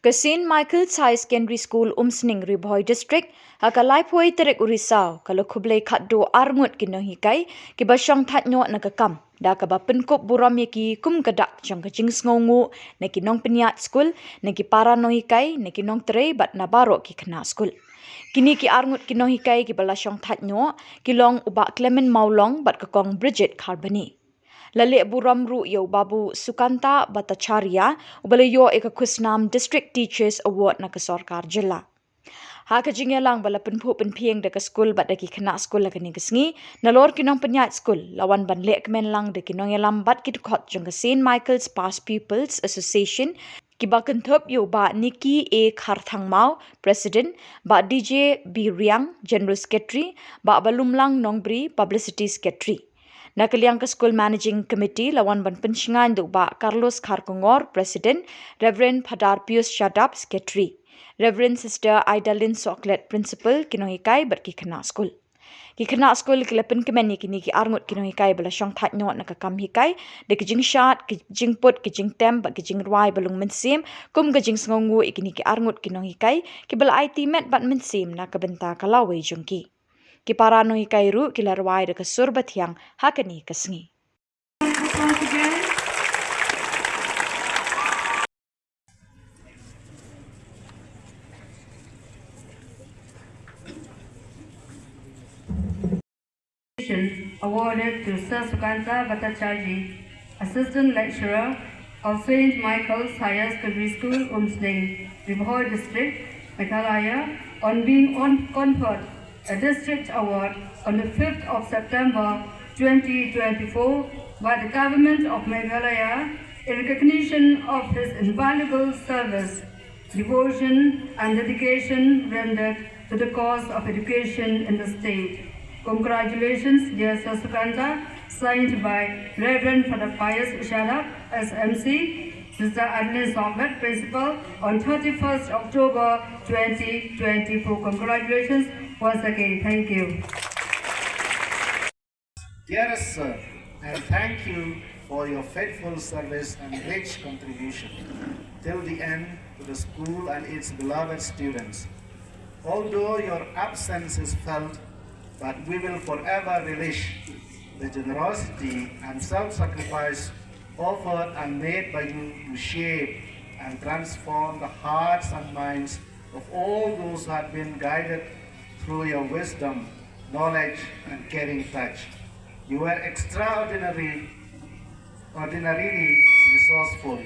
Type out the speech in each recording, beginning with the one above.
St.Michael High Secondary School Umsning Bhoi District hakalai phoi tarik Risaw kalau Khublei Khatduh arngut ki nonghikai ki ba shongthait nakakam da ka ba pynkup burom ki kum kadak jong jingsngewnguh neki nongpyniaid skul neki para nonghikai neki nongtrei bat na baroh ki khna skul. Kini ki arngut ki nonghikai ki bala shongthait ki long Bah Clement Mawlong bat ka Kong Brigitte Kharbani. Lalik burom ru yo Babu Sukanta Bhattacharya ubala yo kusnam District Teachers Award na kesorkar Jylla. Ha ka Jylla bala penpu penpieng de ke skul bat de ki kena skul la kini kesngi nalor ki nongpyniaid skul lawan ban lek kemen lang de ki nongyalam bat ki khot jong ke St.Michael's Past Pupils Association ki ba kentup yo Bah Nicky A Kharthangmaw President, Bah D J B Wriang General Secretary, Bah Balumlang Nongbri Publicity Secretary. Nakaliang ke School Managing Committee lawan ban penshingan du Bah Carlus Kharkongor President, Rev Phadar Pius Shadap Secretary, Rev Sister Aidalin Sohkhlet Principal kinohikai bat ki kena skul. Ki kena skul ki lepen kemen kini ki arngut kinohikai bala shongthait nakakam hikai de ki jingshat ki jingput ki jingtem bat ki jingrwai balung mensim kum ki jingsngewnguh ikini ki arngut kinohikai ki bala IT met bat mensim na kabenta kalawai jongki. Ki para nonghikai ru ki larwai de kasur bathiang hakani kesngi. Awarded to Sir Sukanta Bhattacharya, Assistant Lecturer of St.Michael Higher Secondary School, Umsning, Bhoi District, Meghalaya, on being conferred a district award on the 5th of September 2024 by the Government of Meghalaya in recognition of his invaluable service, devotion and dedication rendered to the cause of education in the state. Congratulations, dear Sir Sukanta, signed by Rev Phadar Pius Shadap, SMC, Sister Aidalin Sohkhlet, Principal, on 31st October 2024. Congratulations once again. Thank you. Dearest Sir, and thank you for your faithful service and rich contribution till the end to the school and its beloved students. Although your absence is felt, but we will forever relish the generosity and self-sacrifice offered and made by you to shape and transform the hearts and minds of all those who have been guided through your wisdom, knowledge, and caring touch. You were extraordinarily resourceful,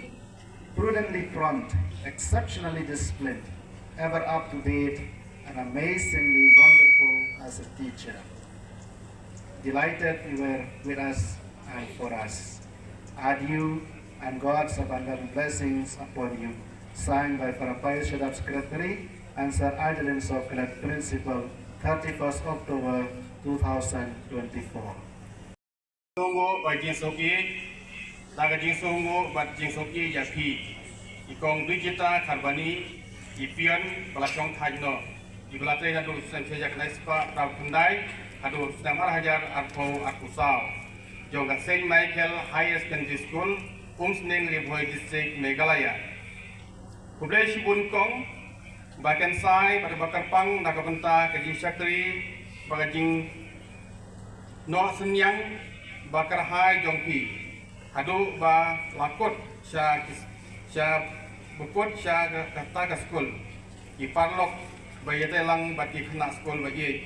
prudently prompt, exceptionally disciplined, ever up to date, and amazingly wonderful as a teacher. Delighted you were with us and for us. Adieu and God's abundant blessings upon you. Signed by Phadar Pius Shadap Secretary and Sister Aidalin Sohkhlet Principal, 31st October 2024. Sungguh bagi soki, laga jingsngewnguh bat jingsoki yapi. Kong Brigitte Kharbani, ipian bala shongthait di belatih dan dulu senjata kenespa tahu kendai, aduh sedang hajar arpo arkusau. Jong St.Michael Higher Secondary School, Umsning Bhoi District, Meghalaya. Khublei Khatduh, bahkan saya pada bakar pang nak benta kajing syakri, bagajing no senyang bakar hai jongpi. Aduh ba lakut sya bukut sya kata ke skul. Iparlok bagi telang bagi kena skul bagi.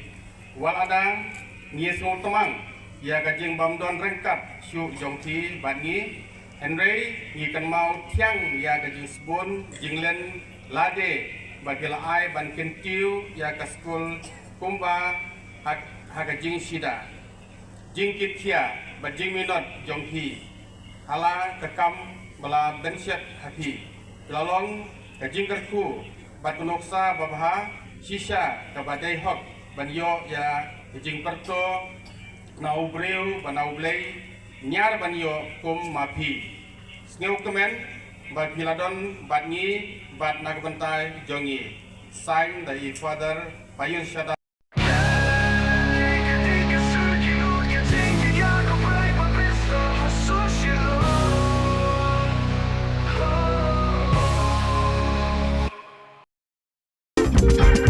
Wal ada ni semua temang. Ya kajing bamdon rengkat syuk jongti bani. Henry ni kan mau tiang ya kajing sebun jinglen lade bagi laai ban kentiu ya ke skul kumba hak kajing sida. Jingkit kia bajing minot jongti. Hala kekam bala bensyat hati. Lalong kajing kerku batu noksa babha sisa kabadai hok banyo ya kajing perto naubreu banaublei nyar banyo kum mapi sneu kemen bat piladon bat ni bat nagbentai jongi sign dari Phadar Pius Shadap. jingsngewnguh.